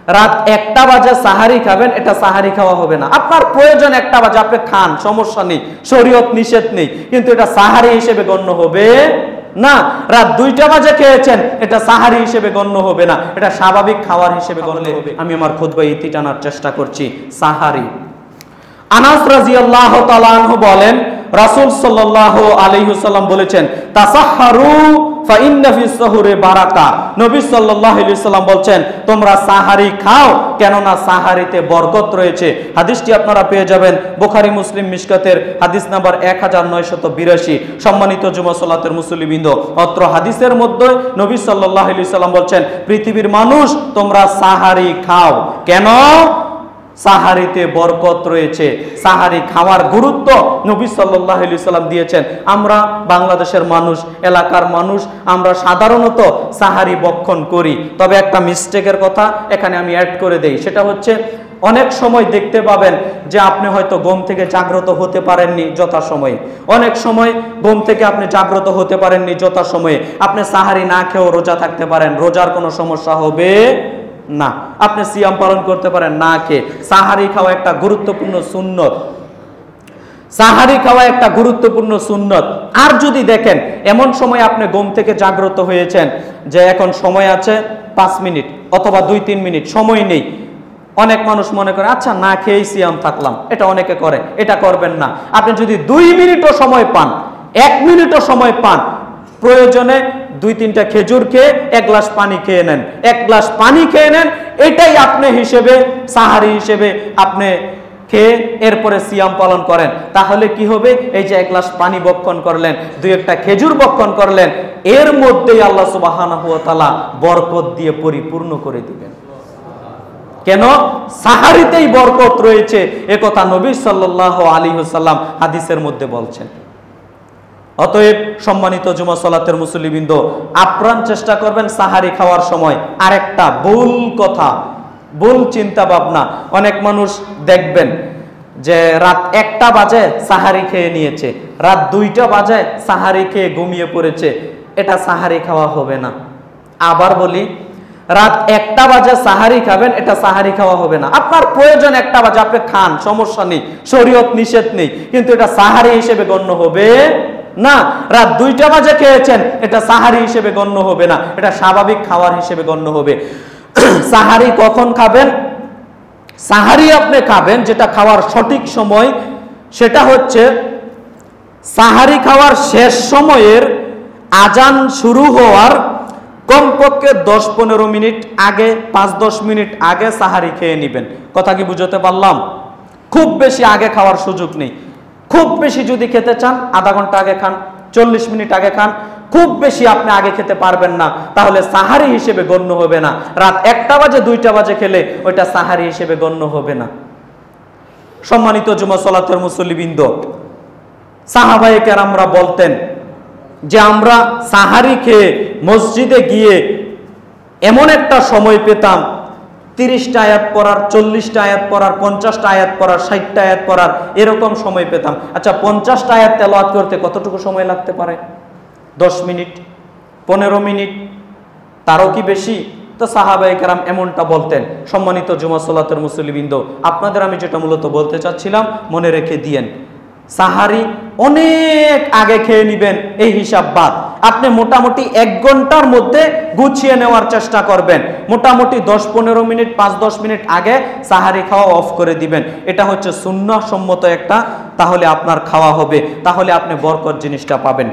রাত 1টা বাজে সাহারি খাবেন, এটা সাহারি খাওয়া হবে না। আপনার প্রয়োজন 1টা বাজে, আপনি খান, সমস্যা নেই, শরীয়ত নিষেধ নেই, কিন্তু এটা সাহারি হিসেবে গণ্য হবে না। রাত 2টা বাজে খেয়েছেন, এটা সাহারি হিসেবে গণ্য হবে না, এটা স্বাভাবিক খাবার হিসেবে গণ্য হবে। আমি আমার খুতবায় ইতি টানার চেষ্টা করছি। সাহারি। আনাস রাদিয়াল্লাহু তাআলা আনহু বলেন, রাসূল সাল্লাল্লাহু আলাইহি ওয়াসাল্লাম বলেছেন, তাসাহহারু ফা ইন্না ফিস সাহুরি বারাকা। নবী সাল্লাল্লাহু আলাইহি ওয়াসাল্লাম বলেন, তোমরা সাহারি খাও, কেননা সাহারিতে বরকত রয়েছে। হাদিসটি আপনারা পেয়ে যাবেন বুখারী মুসলিম মিশকাতের হাদিস নাম্বার 1982। সম্মানিত জুমা সালাতের মুসল্লিবৃন্দ, অত্র হাদিসের মধ্যে নবী সাল্লাল্লাহু আলাইহি ওয়াসাল্লাম বলেন, পৃথিবীর মানুষ তোমরা সাহারি খাও, কেন? সাহারিতে বরকত রয়েছে। সাহারি খাওয়ার গুরুত্ব নবী সাল্লাল্লাহু আলাইহি ওয়াসাল্লাম দিয়েছেন। আমরা বাংলাদেশের মানুষ, এলাকার মানুষ, আমরা সাধারণত সাহারি ভক্ষণ করি, তবে একটা মিস্টেকের কথা এখানে আমি অ্যাড করে দেই, সেটা হচ্ছে অনেক সময় দেখতে পাবেন যে আপনি হয়তো ঘুম থেকে জাগ্রত হতে পারেননি যথাসময়ে, অনেক সময় ঘুম থেকে আপনি জাগ্রত হতে পারেননি যথাসময়ে, আপনি সাহারি না খেয়েও রোজা থাকতে পারেন, রোজার কোনো সমস্যা হবে না, আপনি সিয়াম পালন করতে পারেন না খেয়ে। সাহারি খাওয়া একটা গুরুত্বপূর্ণ সুন্নত, সাহারি খাওয়া একটা গুরুত্বপূর্ণ সুন্নত। আর যদি দেখেন এমন সময় আপনি ঘুম থেকে জাগ্রত হয়েছেন যে এখন সময় আছে 5 মিনিট অথবা 2-3 মিনিট, সময় নেই, অনেক মানুষ মনে করে আচ্ছা না খেয়েই সিয়াম থাকলাম, এটা অনেকে করে, এটা করবেন না। আপনি যদি 2 মিনিটও সময় পান, 1 মিনিটও সময় পান, প্রয়োজনে 2-3টা খেজুর খেয়ে 1 গ্লাস পানি খেয়ে নেন, 1 গ্লাস পানি খেয়ে নেন, এটাই আপনি হিসেবে সাহারি হিসেবে আপনি খেয়ে এরপরে সিয়াম পালন করেন। তাহলে কি হবে? এই যে 1 গ্লাস পানি ভক্ষণ করলেন, 2-1টা খেজুর ভক্ষণ করলেন, এর মধ্যেই আল্লাহ সুবহানাহু ওয়া তাআলা বরকত দিয়ে পরিপূর্ণ করে দিবেন। কেন? সাহারিতেই বরকত রয়েছে, একথা নবী সাল্লাল্লাহু আলাইহি ওয়াসাল্লাম হাদিসের মধ্যে বলছেন। অতএব সম্মানিত জুমা সালাতের মুসল্লিবৃন্দ, আপ্রাণ চেষ্টা করবেন সাহারি খাওয়ার সময়। আরেকটা ভুল কথা, ভুল চিন্তা ভাবনা, অনেক মানুষ দেখবেন যে রাত 1টা বাজে সাহারি খেয়ে নিয়েছে, রাত 2টা বাজে সাহারি খেয়ে ঘুমিয়ে পড়েছে, এটা সাহারি খাওয়া হবে না। আবার বলি, রাত 1টা বাজে সাহারি খাবেন, এটা সাহারি খাওয়া হবে না। আপনার প্রয়োজন 1টা বাজে, আপনি খান, সমস্যা নেই, শরীয়ত নিষেধ নেই, কিন্তু এটা সাহারি হিসেবে গণ্য হবে না। রাত 2টা বাজে খেয়েছেন, এটা সাহারি হিসেবে গণ্য হবে না, এটা স্বাভাবিক খাবার হিসেবে গণ্য হবে। সাহারি কখন খাবেন? সাহারি আপনি খাবেন, যেটা খাওয়ার সঠিক সময় সেটা হচ্ছে সাহারি খাওয়ার শেষ সময়ের আজান শুরু হওয়ার কমপক্ষে 10-15 মিনিট আগে, 5-10 মিনিট আগে সাহারি খেয়ে নেবেন। কথা কি বুঝতে পারলাম? খুব বেশি আগে খাওয়ার সুযোগ নেই। খুব বেশি যদি খেতে চান আধা ঘন্টা আগে খান, 40 মিনিট আগে খান, খুব বেশি আপনি আগে খেতে পারবেন না, তাহলে সাহারি হিসেবে গণ্য হবে না। রাত 1টা বাজে 2টা বাজে খেলে ওইটা সাহারি হিসেবে গণ্য হবে না। সম্মানিত জুমা সালাতের মুসল্লিবৃন্দ, সাহাবায়ে কেরামরা বলতেন যে আমরা সাহারি খেয়ে মসজিদে গিয়ে এমন একটা সময় পেতাম 30টা আয়াত পড়ার, 40টা আয়াত পড়ার, 50টা আয়াত পড়ার, 60টা আয়াত পড়ার, এরকম সময় পেতাম। আচ্ছা, 50টা আয়াত তেলাওয়াত করতে কতটুকু সময় লাগতে পারে? 10 মিনিট, 15 মিনিট, তারও কি বেশি? তো সাহাবায়ে কেরাম এমনটা বলতেন। সম্মানিত জুমা সালাতের মুসল্লিবৃন্দ, আপনাদের আমি যেটা মূলত বলতে চাচ্ছিলাম মনে রেখে দিয়েন, সাহারি অনেক আগে খেয়ে নিবেন এই হিসাব বাদ। আপনি মোটামুটি 1 ঘন্টার মধ্যে গুছিয়ে নেওয়ার চেষ্টা করবেন। মোটামুটি 10-15 মিনিট, 5-10 মিনিট আগে সাহারি খাওয়া অফ করে দিবেন। এটা হচ্ছে সুন্নাহ সম্মত একটা, তাহলে আপনার খাওয়া হবে, তাহলে আপনি বরকত জিনিসটা পাবেন।